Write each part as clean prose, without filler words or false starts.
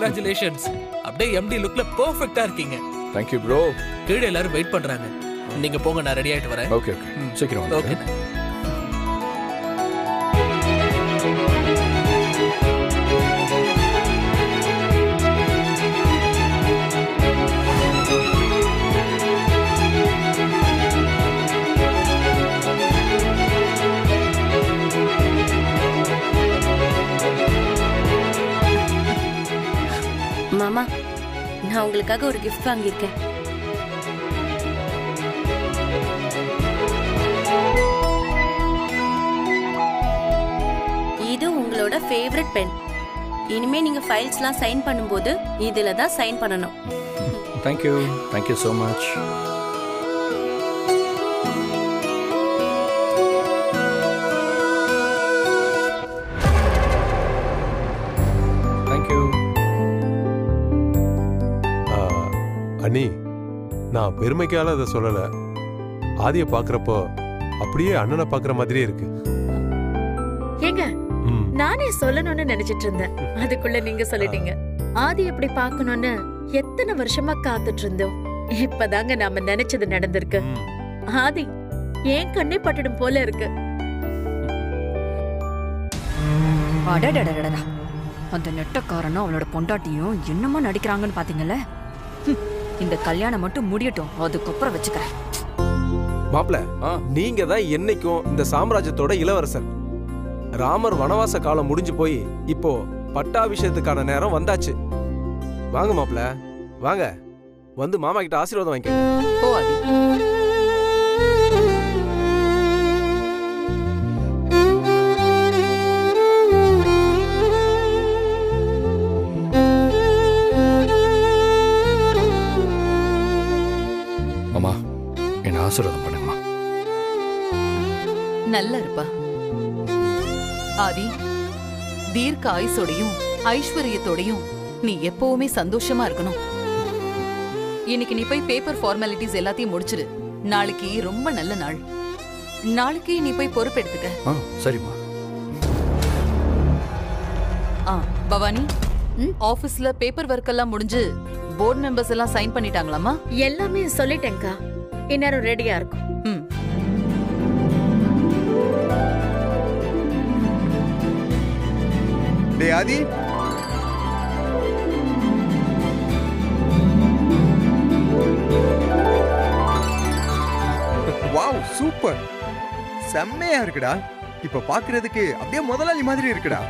Congratulations. அப்படியே empty லுக்ல பெர்ஃபெக்ட்டா இருக்கீங்க. Thank you bro. கீழே எல்லாரும் வெயிட் பண்றாங்க. நீங்க போங்க, நான் ரெடி ஆயிட்டு வரேன். ஓகே சீக்கிரம் வாங்க. ஓகே. மாமா, நான் உங்களுக்காக ஒரு கிஃப்ட் வாங்கியிருக்கேன். இது உங்களோட ஃபேவரட் பென். இனிமே நீங்க ஃபைல்ஸ்லாம் சைன் பண்ணும்போது இதுல தான் சைன் பண்ணணும். Thank you so much. Thank you. அண்ணி, நான் பெருமைக்கால அதை சொல்லல. ஆதியை பாக்குறப்போ அப்படியே அண்ணனை பாக்குற மாதிரியே இருக்கு. ஏங்க, நானே சொல்லணும்னு நினைச்சிட்டு இருந்தேன், அதுக்குள்ள நீங்க சொல்லிட்டீங்க. ஆதி எப்படி பாக்கணும்னு எத்தனை வருஷமா காத்துட்டு இருந்தோம். இப்பதாங்க நாம நினைச்சது நடந்திருக்கு. ஆதி ஏன் கண்ணே பட்டுடும் போல இருக்கு. அடடடடடா, அந்த நெட்டக்காரனும் அவளோட பொண்டாட்டியும் என்னமா நடிக்கிறாங்கன்னு பாத்தீங்கல்ல. இந்த கல்யாணம் மட்டும் முடியட்டும், அதுக்கப்புறம் வச்சுக்கிறேன். மாப்ள, நீங்க தான் என்னைக்கும் இந்த சாம்ராஜ்யத்தோட இளவரசர். ராமர் வனவாச காலம் முடிஞ்சு போய் இப்போ பட்டாபிஷேகத்துக்கான நேரம் வந்தாச்சு. வாங்க மாப்ள, வாங்க வந்து மாமா கிட்ட ஆசீர்வாதம் வாங்கிக்க. போ ஆதி. மாமா, என்ன ஆசீர்வாதம் பண்ணுங்கம்மா. நல்லா இருப்பா ஆதி. தீர்க்க ஆயுசோடையும் ஐஸ்வர்யத்தோடையும் நீ எப்பவுமே சந்தோஷமா இருக்கணும். இன்னைக்கு நீ போய் பேப்பர் ஃபார்மாலிட்டிஸ் எல்லாத்தையும் முடிச்சிடு. நாளைக்கு ரொம்ப நல்ல நாள். நாளைக்கு நீ போய் பொறுப்பெடுத்துக்க. சரிம்மா. பவானி, ஆபீஸ்ல பேப்பர் ஒர்க் எல்லாம் முடிஞ்சு போர்டு மெம்பர்ஸ் எல்லாம் சைன் பண்ணிட்டாங்களாமா? எல்லாமே சொல்லிட்டேன்க்கா, இந்நேரம் ரெடியா இருக்கும். டேய் ஆதி, வாவ் சூப்பர், செம்மையா இருக்குடா. இப்ப பாக்குறதுக்கு அப்படியே முதலாளி மாதிரி இருக்குடா.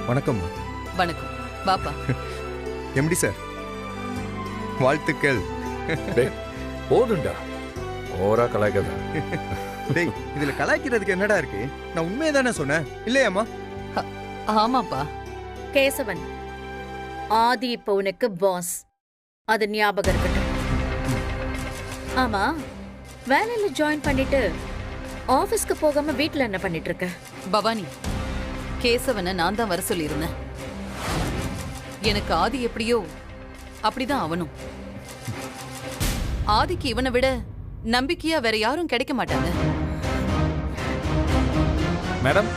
வணக்கம். வணக்கம். பாப்பா. எம்டி சார், வாழ்த்துக்கள். போதுண்டா, ஓரா கலாய்க்காத. டேய், இதுல கலாய்க்கிறதுக்கு என்னடா இருக்கு? நான் உண்மையை தானே சொன்னேன், இல்லையாமா? ஆமாப்பா. கேசவன், ஆதி இப்ப உனக்கு பாஸ், அது ஞாபகம் இருக்கட்டும். ஆமா, வேலையில ஜாயின் பண்ணிட்டு ஆபீஸ்க்கு போகாம வீட்ல என்ன பண்ணிட்டு இருக்க? பவானி, கேசவனை நான் தான் வர சொல்லியிருந்தேன். எனக்கு ஆதி எப்படியோ அப்படிதான் அவனும். ஆதிக்கு இவனை விட நம்பிக்கையா வேற யாரும் கிடைக்க மாட்டாங்க. மேடம்,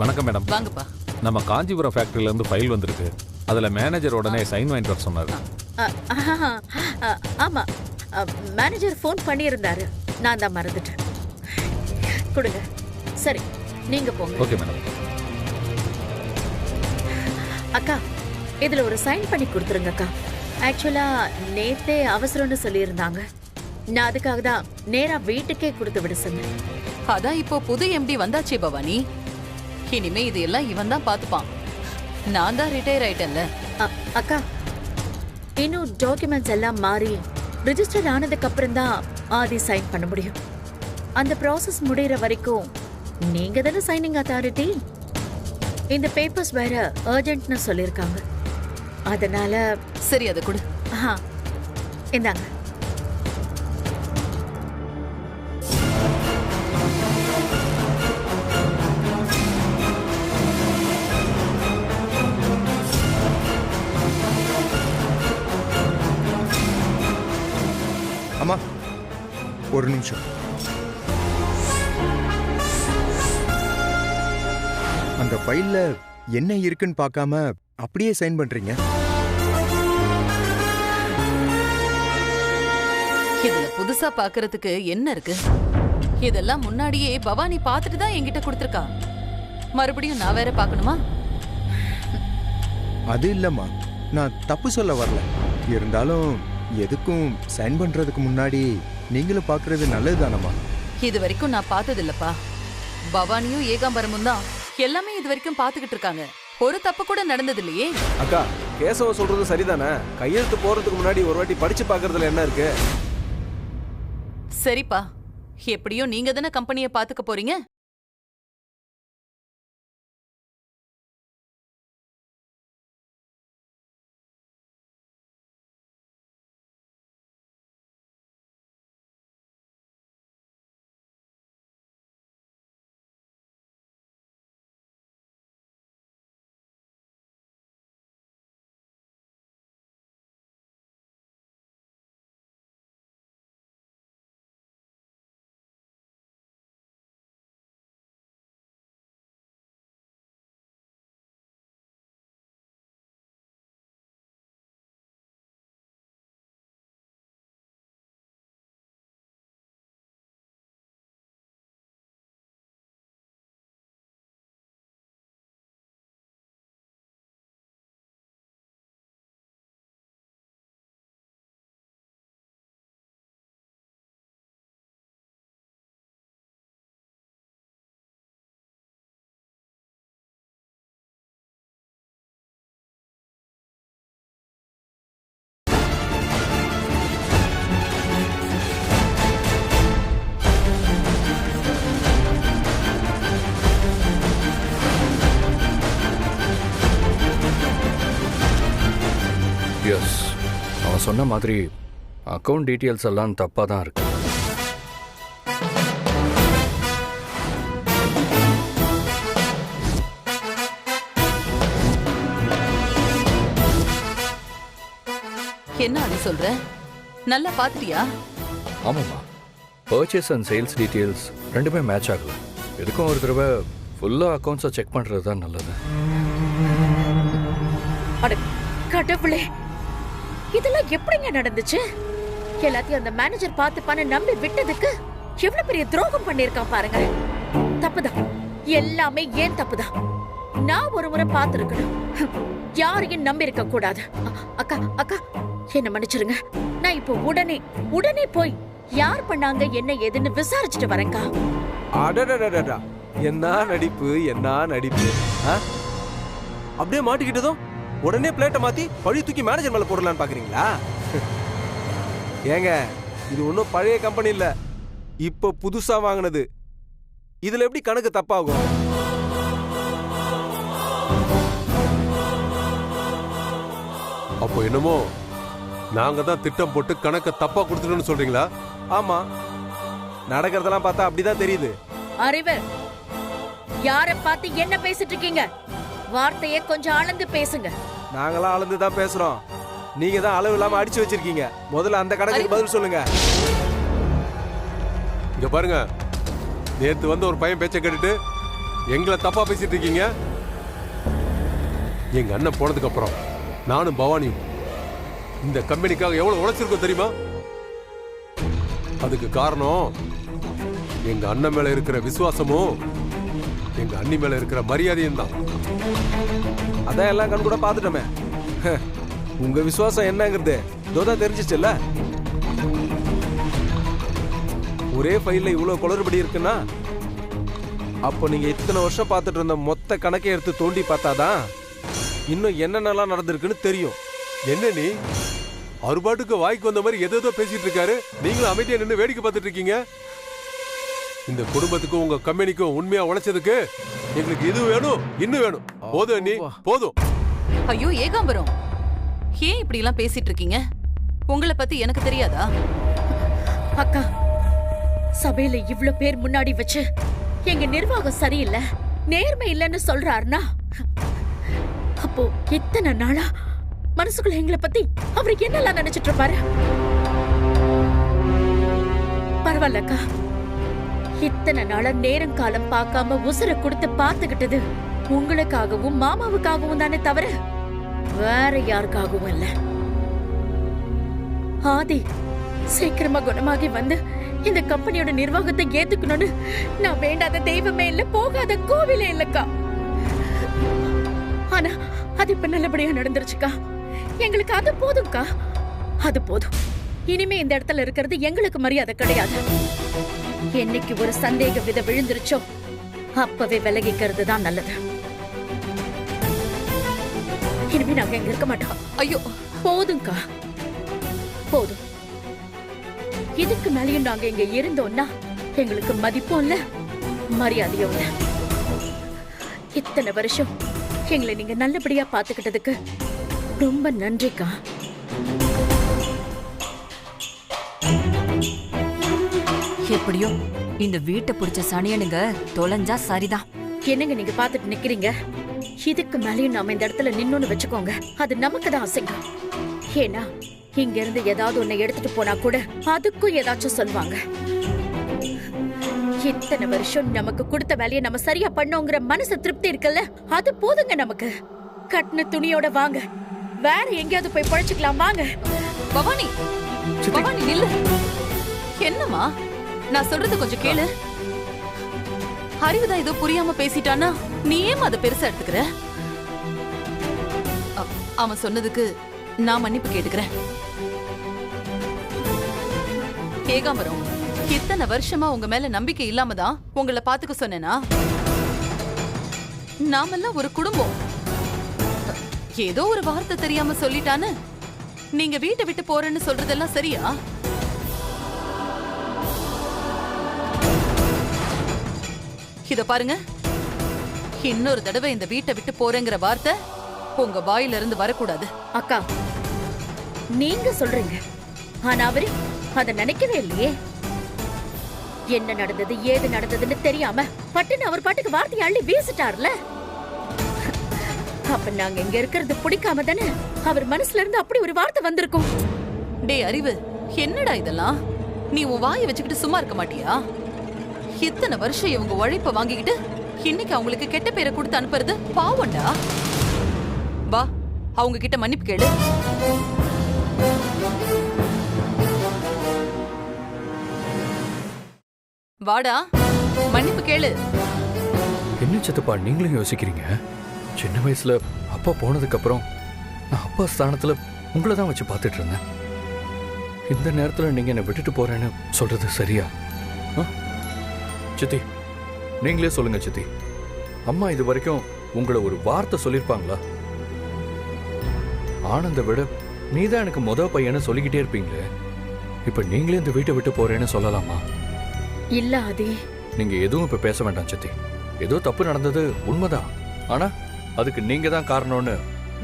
வணக்கம் மேடம். வாங்கப்பா. நம்ம காஞ்சிபுரம் ஃபேக்டரியில இருந்து ஃபைல் வந்திருக்கு. அதுல மேனேஜர் உடனே சைன் வாங்கிட்டு வர சொன்னாரு. ஆமா, மேனேஜர் ஃபோன் பண்ணியிருந்தாரு, நான் தான் மறந்துட்டேன். கொடுங்க. சரி, நீங்க போங்க. Okay madam. அக்கா, இதுல ஒரு சைன் பண்ணி கொடுத்துருங்க அக்கா. ஆக்சுவலா நேத்தே அவசரம்னு சொல்லியிருந்தாங்க, நான் அதுக்காக தான் நேரா வீட்டுக்கே கொடுத்து விட சொன்னேன். அதான் இப்போ புது எம்டி வந்தாச்சே பவானி, இனிமே இதெல்லாம் இவன் தான் பாத்துப்பான். நான் தான் ரிட்டையர் ஆயிட்டேன்ல. அக்கா, இன்னும் டாக்குமெண்ட்ஸ் எல்லாம் மாறி ரிஜிஸ்டர் ஆனதுக்கு அப்புறம் தான் ஆதி சைன் பண்ண முடியும். அந்த ப்ராசஸ் முடிகிற வரைக்கும் நீங்க தானே சைனிங் அத்தாரிட்டி. இந்த பேப்பர்ஸ் வேற அர்ஜென்ட்னு சொல்லியிருக்காங்க, அதனால. சரி, அதை கொடு. இந்தாங்க. அம்மா, ஒரு நிமிஷம். அந்த ஃபைல்ல என்ன இருக்குன்னு பார்க்காம அப்படியே சைன் பண்றீங்க? இதுல புதுசா பாக்குறதுக்கு என்ன இருக்கு? இதெல்லாம் முன்னாடியே பவானி பார்த்துட்டு தான் என்கிட்ட கொடுத்துருக்கா. மறுபடியும் நான் வேற பார்க்கணுமா? அது இல்லம்மா, நான் தப்பு சொல்ல வரல. இருந்தாலும் எதுக்கும் சைன் பண்றதுக்கு முன்னாடி நீங்களும் பார்க்கறது நல்லது தானம்மா? இது வரைக்கும் நான் பார்த்தது இல்லப்பா. பவானியும் ஏகாம்பரமும் தான் எல்லாமே இது வரைக்கும் பார்த்துக்கிட்டு இருக்காங்க. ஒரு தப்பு கூட நடந்தது இல்லையே. அக்கா, கேசவ சொல்றது சரிதானே? கையெழுத்து போறதுக்கு முன்னாடி ஒரு வாட்டி படிச்சு பார்க்கறதுல என்ன இருக்கு? சரிப்பா, எப்படியோ நீங்க தானே கம்பெனியை பாத்துக்க போறீங்க. எஸ், அவன் சொன்ன மாதிரி அக்கௌண்ட் டீட்டெயில்ஸ் எல்லாம் தப்பாக தான் இருக்கு. என்ன அது சொல்ற? நல்லா பாத்துட்டியா? ஆமாம்மா, பர்ச்சேஸ் அண்ட் சேல்ஸ் டீட்டெயில்ஸ் ரெண்டுமே மேட்ச் ஆகல. எதுக்கும் ஒரு தடவை ஃபுல்லாக அக்கௌண்ட்ஸை செக் பண்ணுறது தான் நல்லது. அட கடவுளே, இதெல்லாம் எப்படிங்க நடந்துச்சு? எல்லாத்தையும் அந்த மேனேஜர் பார்த்துப்பான்னு நம்பி விட்டதுக்கு எவ்வளவு பெரிய துரோகம் பண்ணிருக்கான் பாருங்க. தப்புதான், எல்லாமே ஏன் தப்புதான். நான் ஒரு முறை பார்த்திருக்கணும், யாரையும் நம்பி இருக்க கூடாது. அக்கா அக்கா, என்ன மன்னிச்சிருங்க. நான் இப்போ உடனே போய் யார் பண்ணாங்க என்ன ஏதுன்னு விசாரிச்சுட்டு வரேன்க்கா. அடடடடடா, என்ன நடிப்பு, என்ன நடிப்பு! அப்படியே மாட்டிக்கிட்டதும் உடனே பிளேட்டை மாத்தி பழி தூக்கி மேனேஜர் மேல போடலான்னு பாக்குறீங்களா? ஏங்க, இது ஒன்றும் பழைய கம்பெனி இல்ல, இப்ப புதுசா வாங்கினது. இதுல எப்படி கணக்கு தப்பாகும்? அப்போ என்னமோ நாங்க தான் திட்டம் போட்டு கணக்க தப்பா கொடுத்துட்டோம்னு சொல்றீங்களா? ஆமா, நடக்கிறதெல்லாம் பார்த்தா அப்படிதான் தெரியுது. அறிவு, யார பார்த்து என்ன பேசிட்டு இருக்கீங்க? வார்த்தையை கொஞ்சம் அளந்து பேசுங்க. நாங்களாம் அளந்து தான் பேசுறோம், நீங்க தான் அளவு இல்லாம அடிச்சு வச்சிருக்கீங்க. முதல்ல அந்த கணக்குக்கு பதில் சொல்லுங்க. இங்க பாருங்க, நேத்து வந்து ஒரு பையன் பேச்சை கேட்டுட்டு எங்களை தப்பா பேசிட்டு இருக்கீங்க. எங்க அண்ணன் போனதுக்கு அப்புறம் நானும் பவானியும் இந்த கம்பெனிக்காக எவ்வளவு உழைச்சிருக்கோம் தெரியுமா? அதுக்கு காரணம் எங்க அண்ணன் மேல இருக்கிற விசுவாசமும் எங்க அண்ணி மேல இருக்கிற மரியாதையும் தான். அதான் எல்லாம் கண் கூட பாத்துட்டோமே. உங்க விசுவாசம் என்னங்கிறது தோதான் தெரிஞ்சிச்சுல்ல. ஒரே ஃபைல்ல இவ்வளவு குளறுபடி இருக்குன்னா அப்போ நீங்க இத்தனை வருஷம் பார்த்துட்டு இருந்த மொத்த கணக்கை எடுத்து தோண்டி பார்த்தாதான் இன்னும் என்னென்னலாம் நடந்திருக்குன்னு தெரியும். என்ன நீ அவர் பாட்டுக்கு வாய்க்கு வந்த மாதிரி எதோ பேசிட்டு இருக்காரு, நீங்களும் அமைதியா நின்று வேடிக்கை பார்த்துட்டு இருக்கீங்க. இந்த குடும்பத்துக்கும் உங்க கம்பெனிக்கும் உண்மையா உழைச்சதுக்கு எங்களுக்கு இது வேணும், இன்னும் வேணும். போதும் நீ, போதும். ஐயோ ஏகாம்பரம், ஏன் இப்படி எல்லாம் பேசிட்டு இருக்கீங்க? உங்களை பத்தி எனக்கு தெரியாதா? அக்கா, சபையில இவ்ளோ பேர் முன்னாடி வச்சு எங்க நிர்வாகம் சரியில்லை, நேர்மை இல்லைன்னு சொல்றாருன்னா அப்போ இத்தனை நாளா மனசுக்குள்ள எங்களை பத்தி அவர் என்னெல்லாம் நினைச்சிட்டு இருப்பாரு? பரவாயில்லக்கா, இத்தனை நாளா நேரம் காலம் பார்க்காம உசுர கொடுத்து பார்த்துக்கிட்டது உங்களுக்காகவும் மாமாவுக்காகவும் தானே தவிர வேற யாருக்காகவும் இல்ல. ஆதி சீக்கிரமா குணமாகி வந்து இந்த கம்பெனியோட நிர்வாகத்தை ஏத்துக்கணும்னு நான் வேண்டாத தெய்வமே இல்ல, போகாத கோவிலே இல்லக்கா. ஆனா அது இப்ப நல்லபடியா நடந்துருச்சுக்கா. எங்களுக்கு அது போதும்க்கா, அது போதும். இனிமே இந்த இடத்துல இருக்கிறது எங்களுக்கு மரியாதை கிடையாது. என்னைக்கு ஒரு சந்தேக விதை விழுந்துருச்சோ அப்பவே விலகிக்கிறது தான் நல்லது. இனிமே நாங்க எங்க இருக்க மாட்டோம். ஐயோ போதும்க்கா, போதும். இதுக்கு மேலேயும் நாங்க இங்க இருந்தோம்னா எங்களுக்கு மதிப்பும் இல்ல, மரியாதையும் இல்ல. இத்தனை வருஷம் எங்களை நீங்க நல்லபடியா பாத்துக்கிட்டதுக்கு ரொம்ப நன்றிக்கா. எப்படியோ இந்த வீட்டை பிடிச்ச சனியனுங்க தொலைஞ்சா சரிதான். என்னங்க நீங்க பாத்துட்டு நிக்கிறீங்க? இதுக்கு மேலேயும் நாம இந்த இடத்துல நின்னோன்னு வச்சுக்கோங்க, அது நமக்கு தான் அசிங்கம். ஏன்னா இங்க இருந்து ஏதாவது ஒண்ணு எடுத்துட்டு போனா கூட அதுக்கும் ஏதாச்சும் சொல்லுவாங்க. இத்தனை வருஷம் நமக்கு கொடுத்த வேலையை நம்ம சரியா பண்ணோங்கிற மனசு திருப்தி இருக்குல்ல, அது போதுங்க நமக்கு. கட்டின துணியோட வாங்க, வேற எங்கேயாவது போய் பழச்சுக்கலாம் வாங்க. பவானி, பவானி நில்லு. என்னம்மா, நான் சொல்றது கொஞ்சம் கேளு. அறிவுதான் ஏதோ புரியாம பேசிட்டானா நீ ஏன் அதை பெருசா எடுத்துக்கிற? அவன் சொன்னதுக்கு நான் மன்னிப்பு கேட்டுக்கிறேன். ஏகாம்பரம், இத்தனை வருஷமா உங்க மேல நம்பிக்கை இல்லாம தான் உங்களை பாத்துக்க சொன்னேனா? நாமெல்லாம் ஒரு குடும்பம். ஏதோ ஒரு வார்த்தை தெரியாம சொல்லிட்டான்னு நீங்க வீட்டை விட்டு போறேன்னு சொல்றதெல்லாம் சரியா? இத பாருங்க, இன்னொரு தடவை இந்த வீட்டை விட்டு போறேங்கிற வார்த்தை உங்க வாயில இருந்து வரக்கூடாது. அக்கா நீங்க சொல்றீங்க, ஆனா அவரு அத நினைக்கவே இல்லையே. என்ன நடந்தது ஏது நடந்ததுன்னு தெரியாம பட்டுன்னு அவர் பாட்டுக்கு வார்த்தையை அள்ளி வீசிட்டார்ல. அப்ப நாங்க இங்க இருக்கிறது பிடிக்காம தானே அவர் மனசுல இருந்து அப்படி ஒரு வார்த்தை வந்திருக்கும். டே அறிவு, என்னடா இதெல்லாம்? நீ உன் வாயை வச்சுக்கிட்டு சும்மா இருக்க மாட்டியா? இத்தனை வருஷம் இவங்க உழைப்ப வாங்கிக்கிட்டு இன்னைக்கு அவங்களுக்கு கெட்ட பேரை கொடுத்து அனுப்புறது பாவண்டா. வா, அவங்க கிட்ட மன்னிப்பு கேளு. வாடா, மன்னிப்பு கேளு. என்ன சித்தப்பா நீங்களும் யோசிக்கிறீங்க? சின்ன வயசுல அப்பா போனதுக்கு அப்புறம் நான் அப்பா ஸ்தானத்துல உங்களை தான் வச்சு பார்த்துட்டு இருந்தேன். இந்த நேரத்துல நீங்க என்னை விட்டுட்டு போறேன்னு சொல்றது சரியா? சித்தி நீங்களே சொல்லுங்க சித்தி, அம்மா இது வரைக்கும் உங்களை ஒரு வார்த்தை சொல்லிருப்பாங்களா? ஆனந்த விட நீதான் எனக்கு முத பையனை சொல்லிக்கிட்டே இருப்பீங்களே, இப்ப நீங்களே இந்த வீட்டை விட்டு போறேன்னு சொல்லலாமா? இல்ல ஆதி, நீங்க எதுவும் இப்ப பேச வேண்டாம் சித்தி. ஏதோ தப்பு நடந்தது உண்மைதான், ஆனா அதுக்கு நீங்க தான் காரணம்னு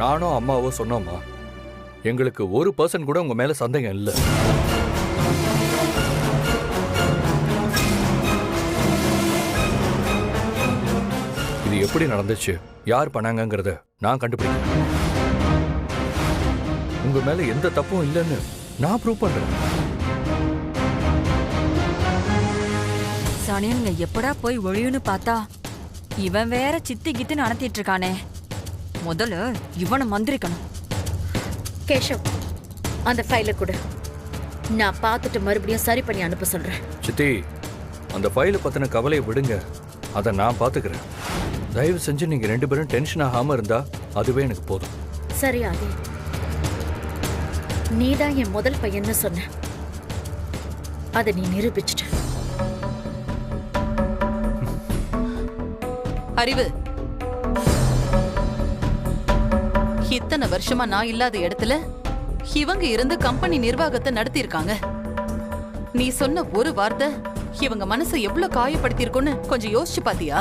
நானோ அம்மாவோ சொன்னோமா? எங்களுக்கு 1% கூட உங்க மேல சந்தேகம் இல்லை. இது எப்படி நடந்துச்சு, யார் பண்ணாங்கங்கிறத நான் கண்டுபிடிக்கிறேன். உங்க மேல எந்த தப்பும் இல்லைன்னு நான் ப்ரூவ் பண்றேன். சனியனுங்க எப்படா போய் ஒழியுன்னு பார்த்தா இவன் வேற சித்தி கித்து நடத்திட்டு இருக்கானே. முதல்ல இவனை மந்திரிக்கணும். கேஷவ், அந்த ஃபைலை கொடு, நான் பார்த்துட்டு மறுபடியும் சரி பண்ணி அனுப்ப சொல்றேன். சித்தி, அந்த ஃபைலை பத்தின கவலையை விடுங்க, அதை நான் பாத்துக்கிறேன். தயவு செஞ்சு நீங்க 2 பேரும் டென்ஷன் ஆகாம இருந்தா அதுவே எனக்கு போதும். சரி ஆதி, நீதான் என் முதல் பையன்னு சொன்ன, அதை நீ நிரூபிச்சிட்ட. அறிவு, இத்தனை வருஷமா நான் இல்லாத இடத்துல இவங்க இருந்து கம்பெனி நிர்வாகத்தை நடத்தி இருக்காங்க. நீ சொன்ன ஒரு வார்த்தை இவங்க மனசை எவ்வளவு காயப்படுத்தி இருக்குன்னு கொஞ்சம் யோசிச்சு பாத்தியா?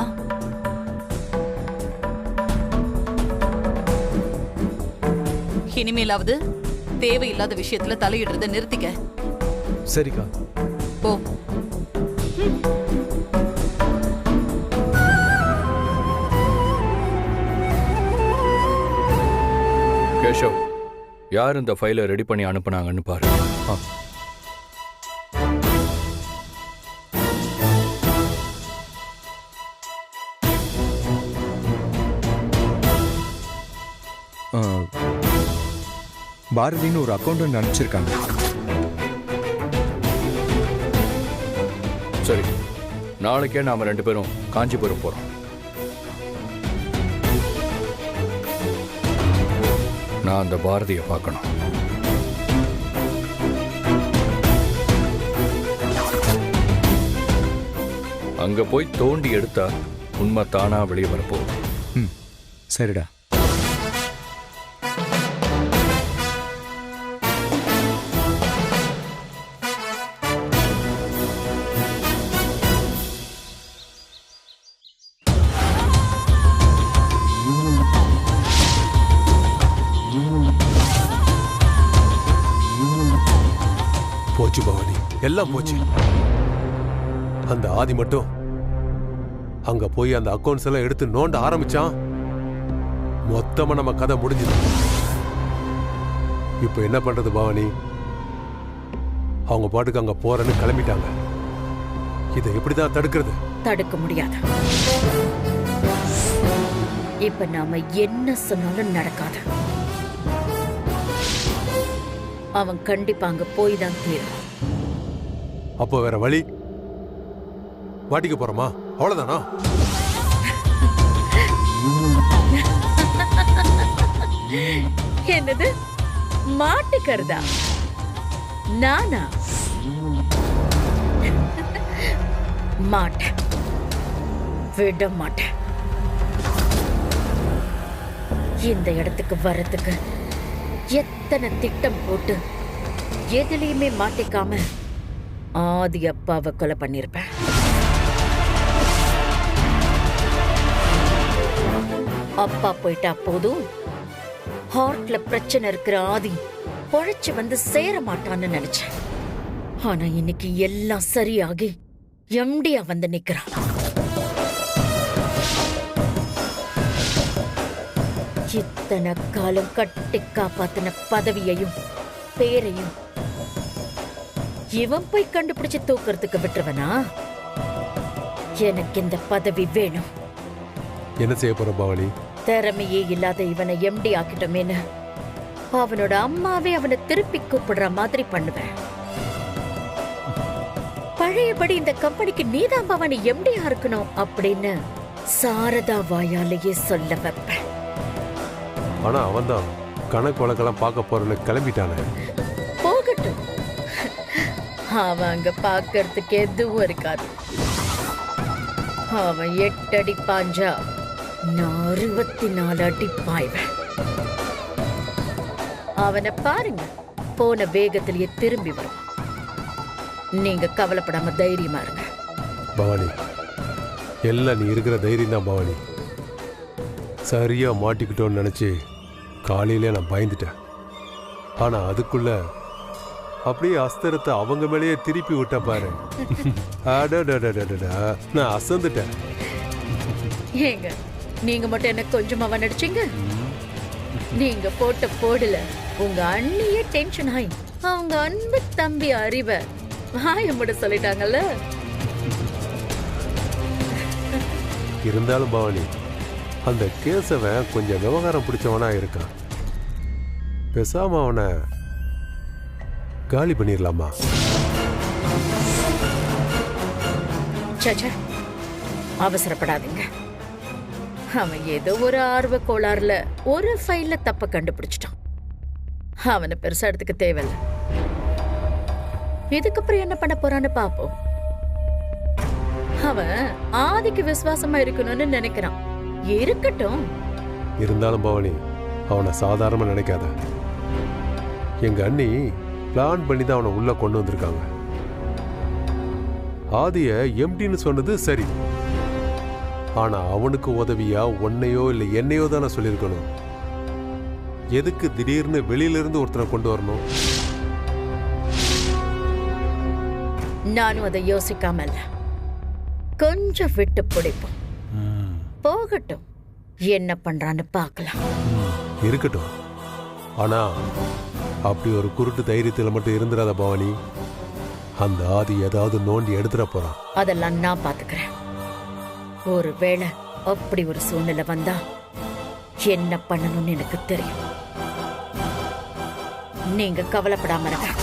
இனிமேலாவது தேவையில்லாத விஷயத்துல தலையிடுறத நிறுத்திக்க. சரிக்கா. போ. கேஷவ், யார் இந்த ஃபைலை ரெடி பண்ணி அனுப்புனாங்கன்னு பாரு. பாரதின்னு ஒரு அக்கௌண்டன்ட் அனுப்பிச்சிருக்காங்க. சரி, நாளைக்கே நாம 2 பேரும் காஞ்சிபுரம் போறோம். நான் அந்த பாரதியை பார்க்கணும். அங்க போய் தோண்டி எடுத்தா உண்மை தானா வெளியே வரப்போகுது. சரிடா. போச்சு பவானி, எல்லாம் போச்சு. அந்த ஆதி மட்டும் அங்க போய் அந்த அக்கௌண்ட்ஸ் எல்லாம் எடுத்து நோண்ட ஆரம்பிச்சான். மொத்தமா நம்ம கதை முடிஞ்சது. இப்ப என்ன பண்றது பவானி? அவங்க பாட்டுக்கு அங்க போறேன்னு கிளம்பிட்டாங்க. இதை எப்படிதான் தடுக்கிறது? தடுக்க முடியாது. இப்ப நாம என்ன சொன்னாலும் நடக்காது. அவன் கண்டிப்பா அங்க போய் தான் தீரும். அப்போ வேற வழி? வாட்டிக்க போறோமா? அவ்வளவுதானா? என்னது மாட்டுக்கிறதா? நானா? மாட்டேன், விட மாட்டேன். இந்த இடத்துக்கு வர்றதுக்கு எத்தனை திட்டம் போட்டு எதுலயுமே மாட்டிக்காம ஆதி அப்பாவை கொலை பண்ணிருப்பேன். அப்பா போயிட்டா போதும், ஹார்ட்ல பிரச்சனை இருக்கிற ஆதி பொழைச்சு வந்து சேர மாட்டான்னு நினைச்சேன். ஆனா இன்னைக்கு எல்லாம் சரியாகி எம்டியா வந்து நிக்கிறான். இத்தனை காலம் கட்டி காப்பாத்தின பதவியையும் பேரையும் இவன் போய் கண்டுபிடிச்சு தூக்குறதுக்கு விட்டுருவனா? எனக்கு இந்த பதவி வேணும். என்ன செய்ய போற பவானி? திறமையே இல்லாத இவனை எம்டி ஆக்கிட்டோமேன்னு அவனோட அம்மாவே அவனை திருப்பி கூப்பிடுற மாதிரி பண்ணுவேன். பழையபடி இந்த கம்பெனிக்கு நீதான் பவானி எம்டியா இருக்கணும் அப்படின்னு சாரதா வாயாலேயே சொல்ல வைப்பேன். ஆனா அவன் தான் கணக்கு வழக்கெல்லாம் பார்க்க போறேன்னு கிளம்பிட்டானே. போகட்டும், அவன் அங்க பாக்கிறதுக்கு எதுவும் இருக்காது. அவன் 8 அடி பாஞ்சா நான் 64 அடி பாய்வேன். அவனை பாருங்க, போன வேகத்திலேயே திரும்பி வரும். நீங்க கவலைப்படாம தைரியமா இருங்க. பவானி, எல்லாம் நீ இருக்கிற தைரியம் தான் பவானி. சரியா மாட்டிக்கிட்டோன்னு நினைச்சு காலையிலே நான் பயந்துட்டேன். ஆனா அதுக்குள்ள அப்படியே அஸ்திரத்தை அவங்க மேலேயே திருப்பி விட்ட பாரு. நான் அசந்துட்டேன். ஏங்க, நீங்க மட்டும் என்ன கொஞ்சமா நடிச்சீங்க? நீங்க போட்ட போடல உங்க அண்ணியே டென்ஷன் ஆயி அவங்க அன்பு தம்பி அறிவை வாய முட சொல்லிட்டாங்கல்ல. இருந்தாலும் பவானி, அந்த கேசவன் கொஞ்சம் விவகாரம் பிடிச்சவனா இருக்கான். பேசாம அவனை காலி பண்ணிடலாமா? சச்சா, அவசரப்படாதீங்க. அவன் ஏதோ ஒரு ஆர்வ கோளாறுல ஒரு ஃபைல்ல தப்ப கண்டுபிடிச்சிட்டான். அவனை பெருசா எடுத்துக்க தேவையில்லை. இதுக்கப்புறம் என்ன பண்ண போறான்னு பாப்போம். அவன் ஆதிக்கு விசுவாசமா இருக்கணும்னு நினைக்கிறான். இருக்கட்டும். இருந்தாலும் பவானி, அவனை சாதாரணமா நினைக்காத. எங்க அண்ணி பிளான் பண்ணி தான் அவனை உள்ள கொண்டு வந்திருக்காங்க. ஆதிய எம்டின்னு சொன்னது சரி. ஆனா அவனுக்கு உதவியா உன்னையோ இல்லை என்னையோ தானே சொல்லியிருக்கணும். எதுக்கு திடீர்னு வெளியிலிருந்து ஒருத்தனை கொண்டு வரணும்? நானும் அதை யோசிக்காம இல்ல, கொஞ்சம் விட்டு பிடிப்போம். போகட்டும், என்ன பண்றான்னு பார்க்கலாம். இருக்கட்டும். ஆனா அப்படி ஒரு குருட்டு தைரியத்தில் மட்டும் இருந்துடாத பவானி. அந்த ஆதி ஏதாவது நோண்டி எடுத்துட போறான். அதெல்லாம் நான் பாத்துக்கிறேன். ஒருவேளை அப்படி ஒரு சூழ்நிலை வந்தா என்ன பண்ணணும்னு எனக்கு தெரியும். நீங்க கவலைப்படாம இருங்க.